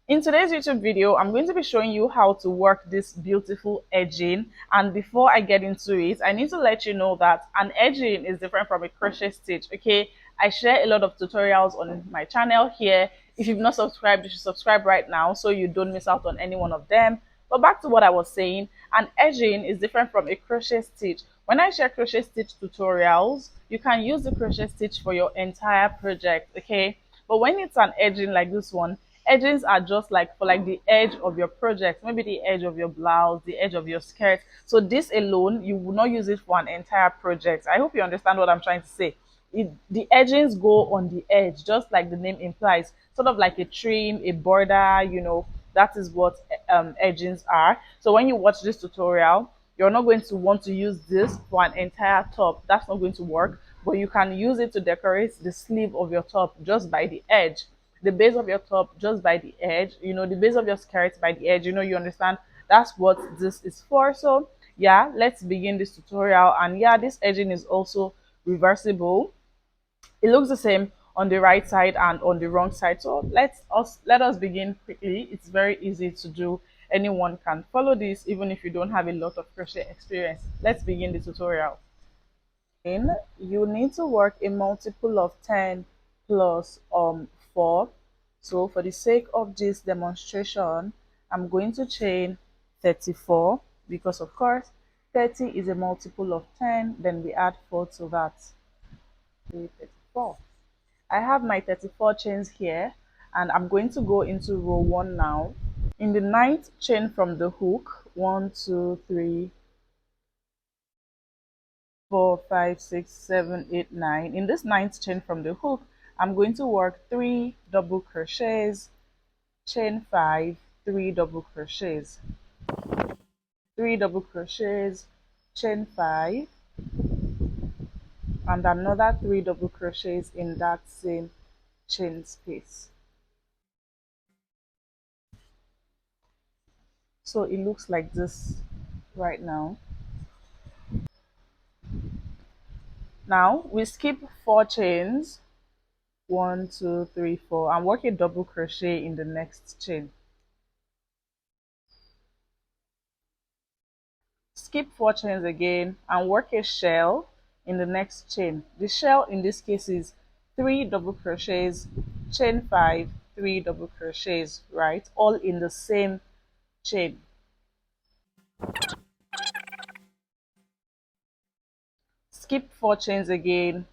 In today's YouTube video, I'm going to be showing you how to work this beautiful edging. And before I get into it, I need to let you know that an edging is different from a crochet stitch, okay? I share a lot of tutorials on my channel here. If you've not subscribed, you should subscribe right now so you don't miss out on any one of them. But back to what I was saying, an edging is different from a crochet stitch. When I share crochet stitch tutorials, you can use the crochet stitch for your entire project, okay? But when it's an edging like this one, edgings are just like for like the edge of your project, maybe the edge of your blouse, the edge of your skirt. So this alone, you will not use it for an entire project. I hope you understand what I'm trying to say. The edgings go on the edge, just like the name implies, sort of like a trim, a border, that is what edgings are. So when you watch this tutorial, you're not going to want to use this for an entire top. That's not going to work, but you can use it to decorate the sleeve of your top just by the edge, the base of your top just by the edge, the base of your skirt by the edge. You understand? That's what this is for. So yeah, let's begin this tutorial. And yeah, this edging is also reversible. It looks the same on the right side and on the wrong side. So let us begin quickly. It's very easy to do. Anyone can follow this even if you don't have a lot of crochet experience. Let's begin the tutorial. In you need to work a multiple of 10 plus 4. So for the sake of this demonstration, I'm going to chain 34 because of course 30 is a multiple of 10, then we add 4 to that. 34. I have my 34 chains here, and I'm going to go into row 1 now. In the ninth chain from the hook, 1 2 3 4 5 6 7 8 9. In this ninth chain from the hook, I'm going to work 3 double crochets, chain 5, 3 double crochets, 3 double crochets, chain 5, and another 3 double crochets in that same chain space. So it looks like this right now. Now we skip 4 chains, 1 2 3 4, and work a double crochet in the next chain. Skip 4 chains again and work a shell in the next chain. The shell in this case is 3 double crochets, chain 5, 3 double crochets, right? All in the same chain. Skip 4 chains again,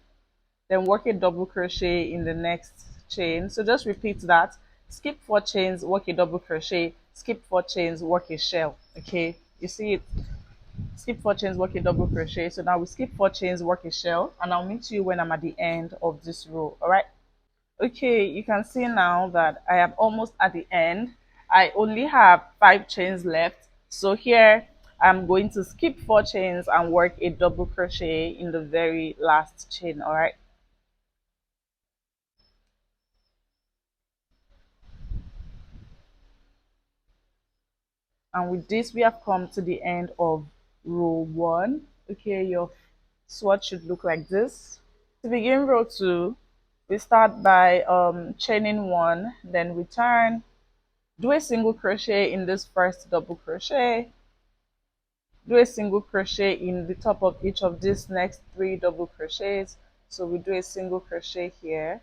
then work a double crochet in the next chain. So just repeat that. Skip 4 chains, work a double crochet, skip 4 chains, work a shell. Okay, you see it? Skip 4 chains, work a double crochet. So now we skip 4 chains, work a shell, and I'll meet you when I'm at the end of this row. All right? Okay, you can see now that I am almost at the end. I only have 5 chains left. So here I'm going to skip 4 chains and work a double crochet in the very last chain. All right? And with this, we have come to the end of row 1. Okay, your swatch should look like this. To begin row 2, we start by chaining 1, then we turn, do a single crochet in this first double crochet, do a single crochet in the top of each of these next 3 double crochets. So we do a single crochet here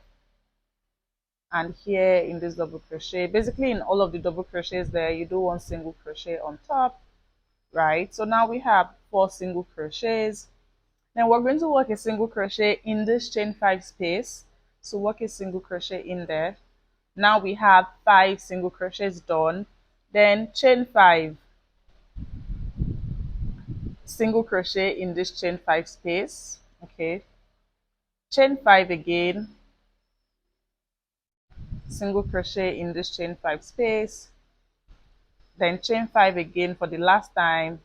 and here in this double crochet. Basically in all of the double crochets there, you do 1 single crochet on top, right? So now we have 4 single crochets. Then we're going to work a single crochet in this chain 5 space. So work a single crochet in there. Now we have 5 single crochets done. Then chain 5, single crochet in this chain 5 space. Okay, chain 5 again, single crochet in this chain 5 space, then chain 5 again for the last time,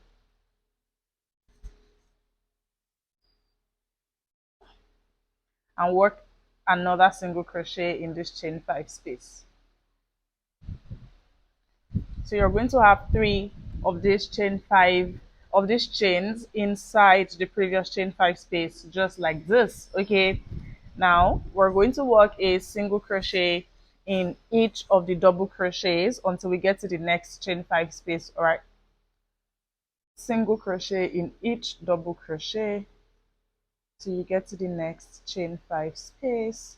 and work another single crochet in this chain 5 space. So you're going to have 3 of these chain 5 of these chains inside the previous chain 5 space, just like this. Okay, now we're going to work a single crochet in each of the double crochets until we get to the next chain 5 space. All right, single crochet in each double crochet till you get to the next chain 5 space.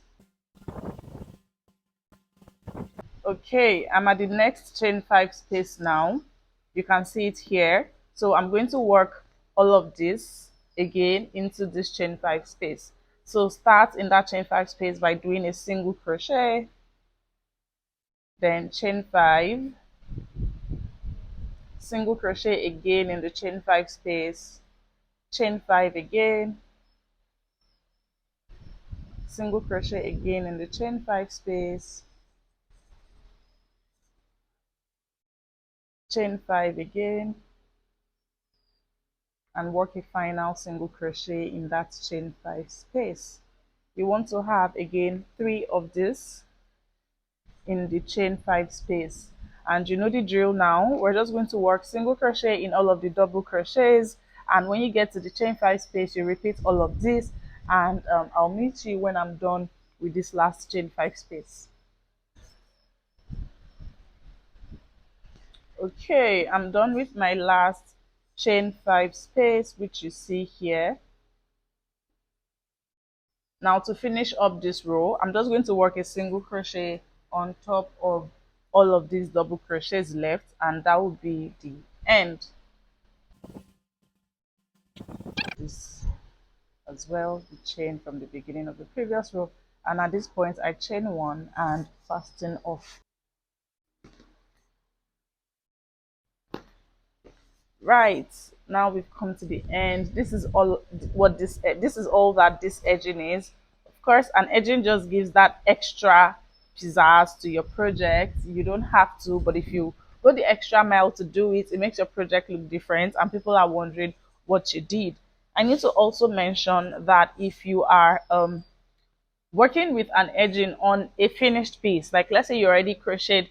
Okay, I'm at the next chain 5 space now. You can see it here. So I'm going to work all of this again into this chain 5 space. So start in that chain 5 space by doing a single crochet, then chain 5, single crochet again in the chain 5 space, chain 5 again, single crochet again in the chain 5 space, chain 5 again, and work a final single crochet in that chain 5 space. You want to have again 3 of this in the chain 5 space, and you know the drill now. We're just going to work single crochet in all of the double crochets, and when you get to the chain 5 space you repeat all of this, and I'll meet you when I'm done with this last chain 5 space. Okay, I'm done with my last chain 5 space, which you see here. Now to finish up this row, I'm just going to work a single crochet on top of all of these double crochets left, and that will be the end. This as well, the chain from the beginning of the previous row, and at this point I chain 1 and fasten off. Right, now we've come to the end. This is all what this is all that this edging is. Of course, an edging just gives that extra pizzazz to your project. You don't have to, but if you go the extra mile to do it, it makes your project look different and people are wondering what you did. I need to also mention that if you are working with an edging on a finished piece, like let's say you already crocheted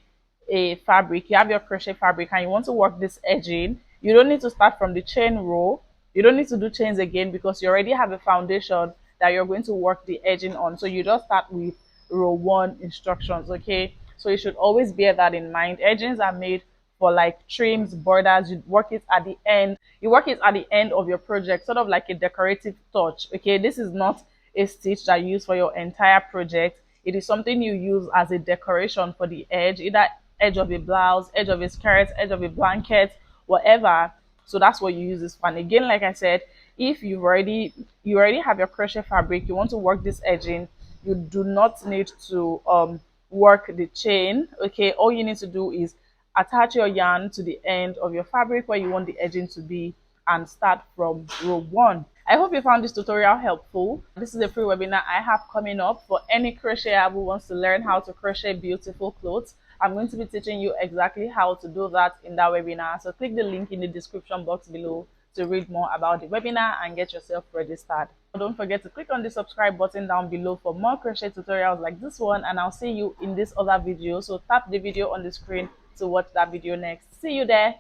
a fabric, you have your crochet fabric and you want to work this edging, you don't need to start from the chain row. You don't need to do chains again because you already have a foundation that you're going to work the edging on. So you just start with row 1 instructions. Okay, so you should always bear that in mind. Edgings are made for like trims, borders. You work it at the end. You work it at the end of your project, sort of like a decorative touch. Okay, this is not a stitch that you use for your entire project. It is something you use as a decoration for the edge, either edge of a blouse, edge of a skirt, edge of a blanket, whatever. So that's what you use this for. And again, like I said, if you already have your crochet fabric, you want to work this edging, you do not need to work the chain. Okay, all you need to do is attach your yarn to the end of your fabric where you want the edging to be and start from row 1. I hope you found this tutorial helpful. This is a free webinar I have coming up for any crocheter who wants to learn how to crochet beautiful clothes. I'm going to be teaching you exactly how to do that in that webinar. So click the link in the description box below to read more about the webinar and get yourself registered. Don't forget to click on the subscribe button down below for more crochet tutorials like this one, and I'll see you in this other video. So tap the video on the screen to watch that video next. See you there.